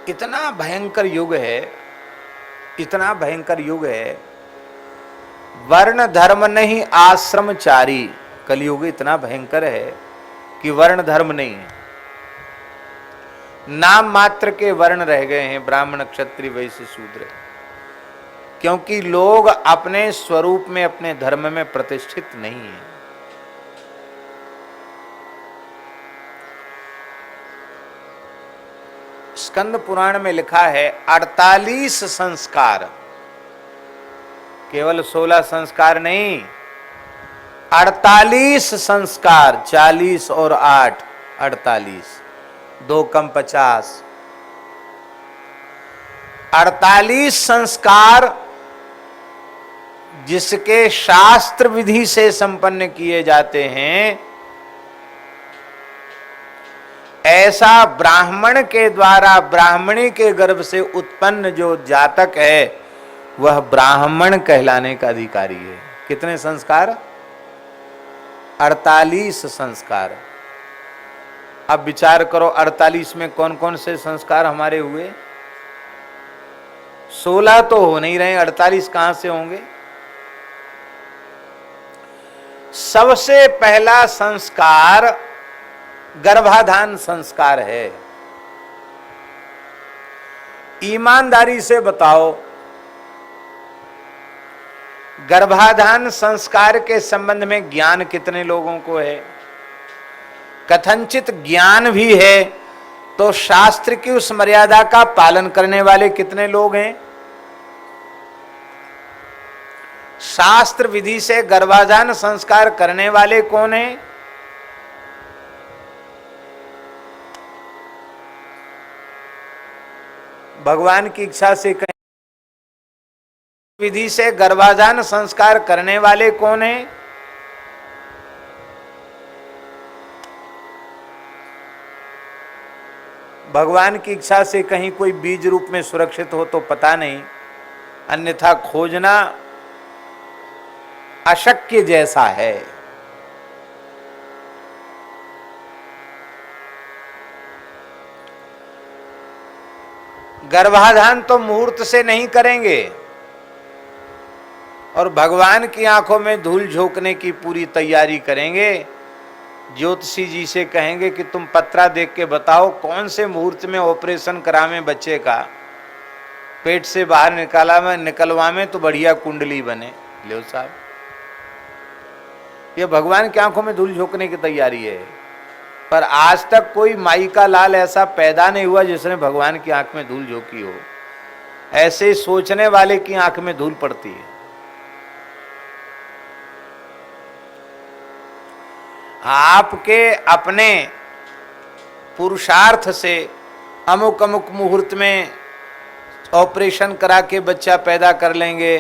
इतना भयंकर युग है, इतना भयंकर युग है। वर्ण धर्म नहीं आश्रमचारी। कलयुग इतना भयंकर है कि वर्ण धर्म नहीं है, नाम मात्र के वर्ण रह गए हैं, ब्राह्मण क्षत्रिय वैश्य शूद्र। क्योंकि लोग अपने स्वरूप में, अपने धर्म में प्रतिष्ठित नहीं है। स्कंद पुराण में लिखा है 48 संस्कार, केवल 16 संस्कार नहीं, 48 संस्कार। 40 और 8 48, 2 कम 50। 48 संस्कार जिसके शास्त्र विधि से संपन्न किए जाते हैं, ऐसा ब्राह्मण के द्वारा, ब्राह्मणी के गर्भ से उत्पन्न जो जातक है वह ब्राह्मण कहलाने का अधिकारी है। कितने संस्कार? 48 संस्कार। अब विचार करो 48 में कौन कौन से संस्कार हमारे हुए? 16 तो हो नहीं रहे, 48 कहां से होंगे? सबसे पहला संस्कार गर्भाधान संस्कार है। ईमानदारी से बताओ, गर्भाधान संस्कार के संबंध में ज्ञान कितने लोगों को है? कथनचित ज्ञान भी है तो शास्त्र की उस मर्यादा का पालन करने वाले कितने लोग हैं? शास्त्र विधि से गर्भाधान संस्कार करने वाले कौन हैं? भगवान की इच्छा से कहें, विधि से गर्भाधान संस्कार करने वाले कौन हैं? भगवान की इच्छा से कहीं कोई बीज रूप में सुरक्षित हो तो पता नहीं, अन्यथा खोजना अशक्य जैसा है। गर्भाधान तो मुहूर्त से नहीं करेंगे और भगवान की आंखों में धूल झोंकने की पूरी तैयारी करेंगे। ज्योतिषी जी से कहेंगे कि तुम पत्रा देख के बताओ कौन से मुहूर्त में ऑपरेशन करावें बच्चे का, पेट से बाहर निकलवावें तो बढ़िया कुंडली बने। लो साहब, ये भगवान की आंखों में धूल झोंकने की तैयारी है। पर आज तक कोई माई का लाल ऐसा पैदा नहीं हुआ जिसने भगवान की आंख में धूल झोंकी हो। ऐसे सोचने वाले की आंख में धूल पड़ती है। आपके अपने पुरुषार्थ से अमुक अमुक मुहूर्त में ऑपरेशन करा के बच्चा पैदा कर लेंगे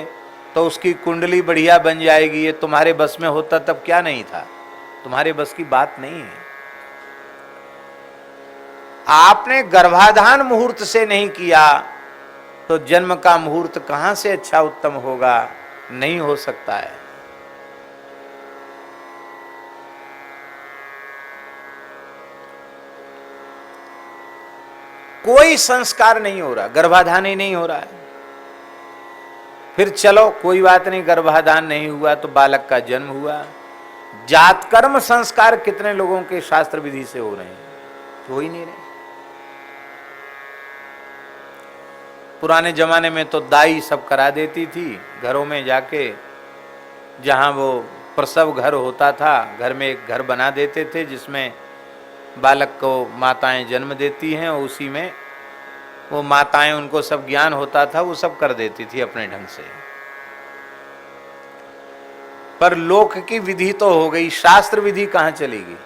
तो उसकी कुंडली बढ़िया बन जाएगी। ये तुम्हारे बस में होता तब क्या नहीं था? तुम्हारे बस की बात नहीं है। आपने गर्भाधान मुहूर्त से नहीं किया तो जन्म का मुहूर्त कहां से अच्छा उत्तम होगा? नहीं हो सकता है। कोई संस्कार नहीं हो रहा, गर्भाधान ही नहीं हो रहा है। फिर चलो कोई बात नहीं, गर्भाधान नहीं हुआ तो बालक का जन्म हुआ। जातकर्म संस्कार कितने लोगों के शास्त्र विधि से हो रहे हैं? हो ही नहीं रहे। पुराने जमाने में तो दाई सब करा देती थी घरों में जाके, जहां वो प्रसव घर होता था, घर में एक घर बना देते थे जिसमें बालक को माताएं जन्म देती हैं, और उसी में वो माताएं, उनको सब ज्ञान होता था, वो सब कर देती थी अपने ढंग से। पर लोक की विधि तो हो गई, शास्त्र विधि कहां चलेगी?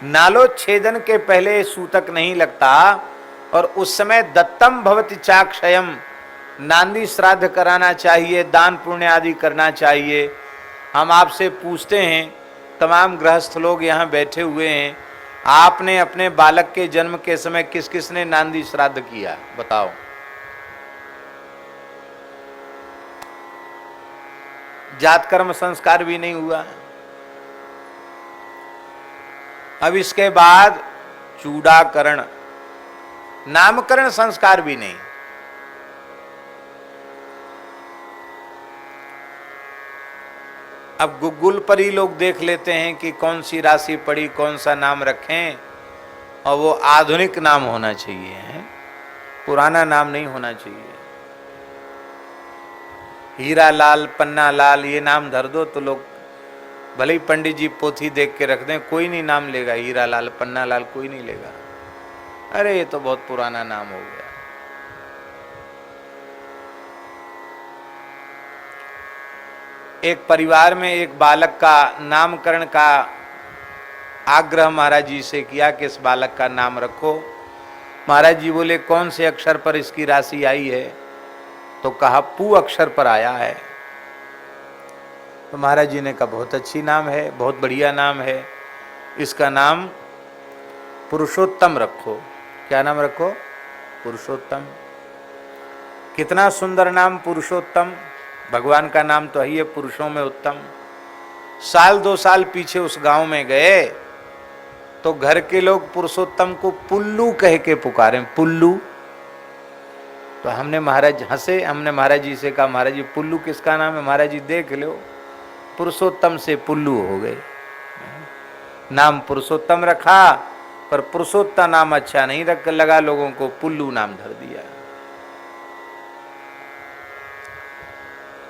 नालोच्छेदन के पहले सूतक नहीं लगता और उस समय दत्तम भवति चाक्षयम, नांदी श्राद्ध कराना चाहिए, दान पुण्य आदि करना चाहिए। हम आपसे पूछते हैं, तमाम गृहस्थ लोग यहाँ बैठे हुए हैं, आपने अपने बालक के जन्म के समय किस किस ने नांदी श्राद्ध किया? बताओ। जातकर्म संस्कार भी नहीं हुआ। अब इसके बाद चूड़ाकरण, नामकरण संस्कार भी नहीं। अब गूगल पर ही लोग देख लेते हैं कि कौन सी राशि पड़ी, कौन सा नाम रखें, और वो आधुनिक नाम होना चाहिए, पुराना नाम नहीं होना चाहिए। हीरा लाल, पन्ना लाल ये नाम धर दो तो लोग भले ही पंडित जी पोथी देख के रख दें, कोई नहीं नाम लेगा। हीरा लाल, पन्ना लाल कोई नहीं लेगा। अरे ये तो बहुत पुराना नाम हो गया। एक परिवार में एक बालक का नामकरण का आग्रह महाराज जी से किया कि इस बालक का नाम रखो। महाराज जी बोले कौन से अक्षर पर इसकी राशि आई है? तो कहा पू अक्षर पर आया है। तो महाराज जी ने कहा बहुत अच्छी नाम है, बहुत बढ़िया नाम है, इसका नाम पुरुषोत्तम रखो। क्या नाम रखो? पुरुषोत्तम। कितना सुंदर नाम पुरुषोत्तम। भगवान का नाम तो है पुरुषों में उत्तम। साल 2 साल पीछे उस गांव में गए तो घर के लोग पुरुषोत्तम को पुल्लू कह के पुकारे, पुल्लू। तो हमने महाराज हंसे, हमने महाराज जी से कहा महाराज जी पुल्लू किसका नाम है? महाराज जी देख लो, पुरुषोत्तम से पुल्लू हो गए। नाम पुरुषोत्तम रखा पर पुरुषोत्तम नाम अच्छा नहीं रख लगा, लोगों को पुल्लू नाम धर दिया।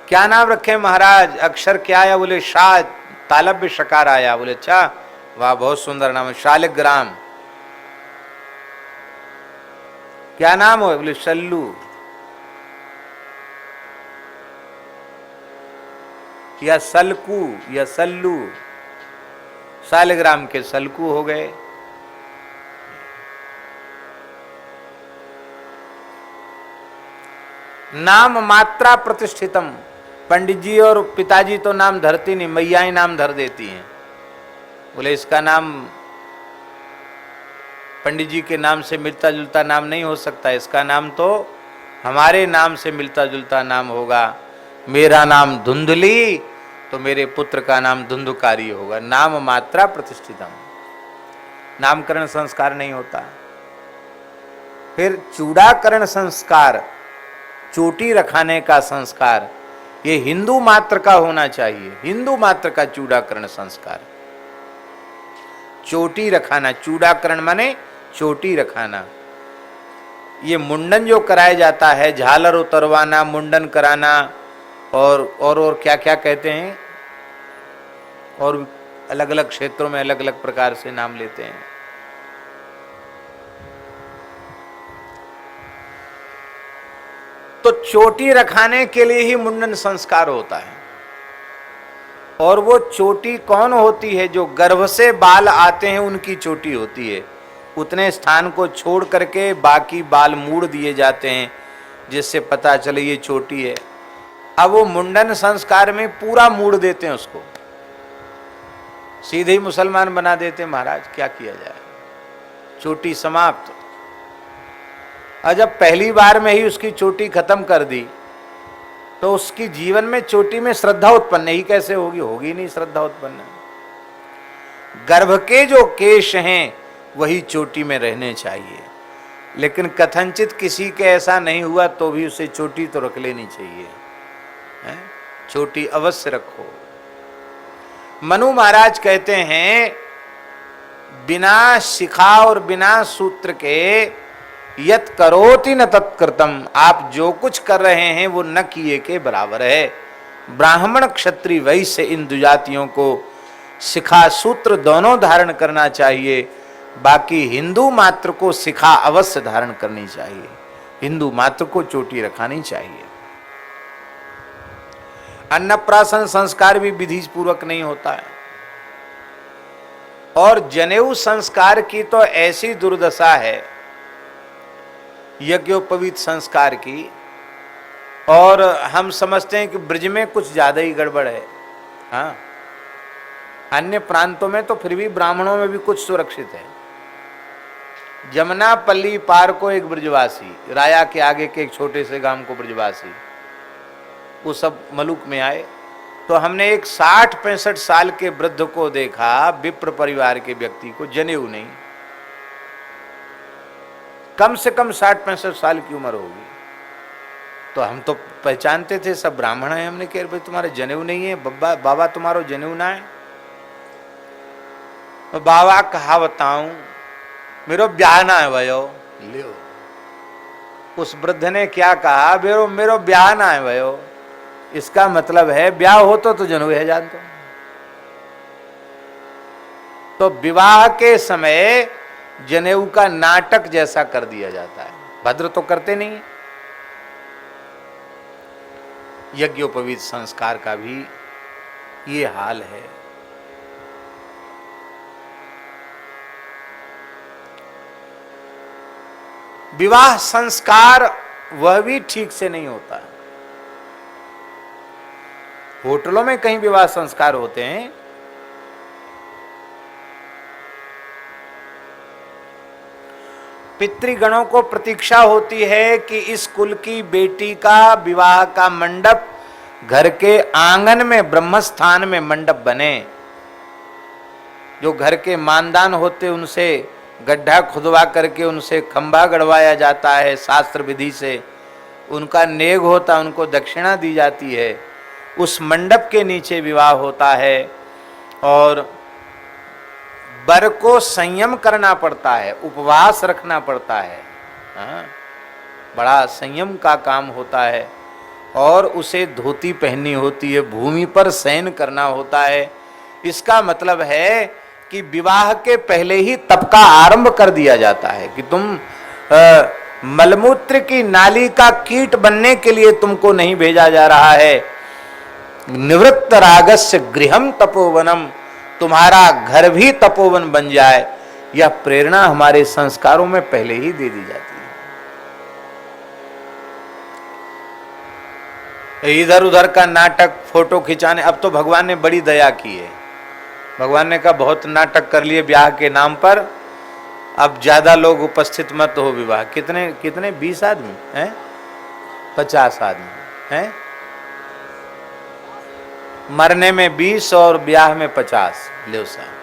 क्या नाम रखे महाराज? अक्षर क्या आया? बोले शाह, तालब्य शकार आया। बोले अच्छा, वाह बहुत सुंदर नाम है, शालिग्राम। क्या नाम हो? बोले शल्लू। या सलकू या सल्लू, शालिग्राम के सलकू हो गए। नाम मात्रा प्रतिष्ठितम। पंडित जी और पिताजी तो नाम धरती नहीं, मैयाएं नाम धर देती हैं। बोले इसका नाम पंडित जी के नाम से मिलता जुलता नाम नहीं हो सकता, इसका नाम तो हमारे नाम से मिलता जुलता नाम होगा। मेरा नाम धुंधली तो मेरे पुत्र का नाम धुंधुकारी होगा। नाम मात्रा प्रतिष्ठितम। नामकरण संस्कार नहीं होता। फिर चूड़ाकरण संस्कार, चोटी रखाने का संस्कार, ये हिंदू मात्र का होना चाहिए। हिंदू मात्र का चूड़ाकरण संस्कार, चोटी रखाना। चूड़ाकरण माने चोटी रखाना। ये मुंडन जो कराया जाता है, झालर उतरवाना, मुंडन कराना, और क्या क्या कहते हैं, और अलग अलग क्षेत्रों में अलग अलग प्रकार से नाम लेते हैं। तो चोटी रखाने के लिए ही मुंडन संस्कार होता है। और वो चोटी कौन होती है? जो गर्भ से बाल आते हैं उनकी चोटी होती है। उतने स्थान को छोड़ करके बाकी बाल मूड़ दिए जाते हैं, जिससे पता चले ये चोटी है। अब वो मुंडन संस्कार में पूरा मूड़ देते हैं उसको, सीधे ही मुसलमान बना देते हैं। महाराज क्या किया जाए, चोटी समाप्त। और जब पहली बार में ही उसकी चोटी खत्म कर दी तो उसकी जीवन में चोटी में श्रद्धा उत्पन्न ही कैसे होगी? होगी नहीं श्रद्धा उत्पन्न। गर्भ के जो केश हैं वही चोटी में रहने चाहिए, लेकिन कथनचित किसी के ऐसा नहीं हुआ तो भी उसे चोटी तो रख लेनी चाहिए, है? चोटी अवश्य रखो। मनु महाराज कहते हैं बिना शिखा और बिना सूत्र के यत करोति न तत्कृतम। आप जो कुछ कर रहे हैं वो न किए के बराबर है। ब्राह्मण क्षत्रिय वैश्य इन दुजातियों को शिखा सूत्र दोनों धारण करना चाहिए। बाकी हिंदू मात्र को शिखा अवश्य धारण करनी चाहिए, हिंदू मात्र को चोटी रखानी चाहिए। अन्नप्राशन संस्कार भी विधि पूर्वक नहीं होता है। और जनेऊ संस्कार की तो ऐसी दुर्दशा है, यज्ञोपवीत संस्कार की, और हम समझते हैं कि ब्रज में कुछ ज्यादा ही गड़बड़ है। हाँ, अन्य प्रांतों में तो फिर भी ब्राह्मणों में भी कुछ सुरक्षित है। जमुनापल्ली पार को एक ब्रजवासी, राया के आगे के एक छोटे से गांव को ब्रजवासी, वो सब मलुक में आए तो हमने एक 60-65 साल के वृद्ध को देखा, विप्र परिवार के व्यक्ति को, जनेऊ नहीं, कम से कम 60-65 साल की उम्र होगी। तो हम तो पहचानते थे सब ब्राह्मण हैं, हमने कहा भाई तुम्हारे जनेऊ नहीं है, बाबा तुम्हारो जनेऊ ना है। तो बाबा कहा बताऊं, मेरो ब्याह ना है भयो। लियो, उस वृद्ध ने क्या कहा, मेरो ब्याह ना है भयो। इसका मतलब है ब्याह हो तो जनेऊ है जानते। तो विवाह के समय जनेऊ का नाटक जैसा कर दिया जाता है, भद्र तो करते नहीं। यज्ञोपवीत संस्कार का भी ये हाल है। विवाह संस्कार वह भी ठीक से नहीं होता। होटलों में कहीं विवाह संस्कार होते हैं, पितृगणों को प्रतीक्षा होती है कि इस कुल की बेटी का विवाह का मंडप घर के आंगन में, ब्रह्मस्थान में मंडप बने। जो घर के मानदान होते उनसे गड्ढा खुदवा करके उनसे खंभा गड़वाया जाता है शास्त्र विधि से, उनका नेग होता, उनको दक्षिणा दी जाती है। उस मंडप के नीचे विवाह होता है और वर को संयम करना पड़ता है, उपवास रखना पड़ता है। हाँ, बड़ा संयम का काम होता है। और उसे धोती पहननी होती है, भूमि पर शयन करना होता है। इसका मतलब है कि विवाह के पहले ही तप का आरंभ कर दिया जाता है कि तुम मलमूत्र की नाली का कीट बनने के लिए तुमको नहीं भेजा जा रहा है। निवृत्त रागस्य गृहम तपोवनम, तुम्हारा घर भी तपोवन बन जाए, यह प्रेरणा हमारे संस्कारों में पहले ही दे दी जाती है। इधर उधर का नाटक, फोटो खिंचाने, अब तो भगवान ने बड़ी दया की है। भगवान ने कहा बहुत नाटक कर लिए ब्याह के नाम पर, अब ज्यादा लोग उपस्थित मत हो विवाह। कितने 20 आदमी हैं, 50 आदमी हैं, मरने में 20 और ब्याह में 50। ले साहब,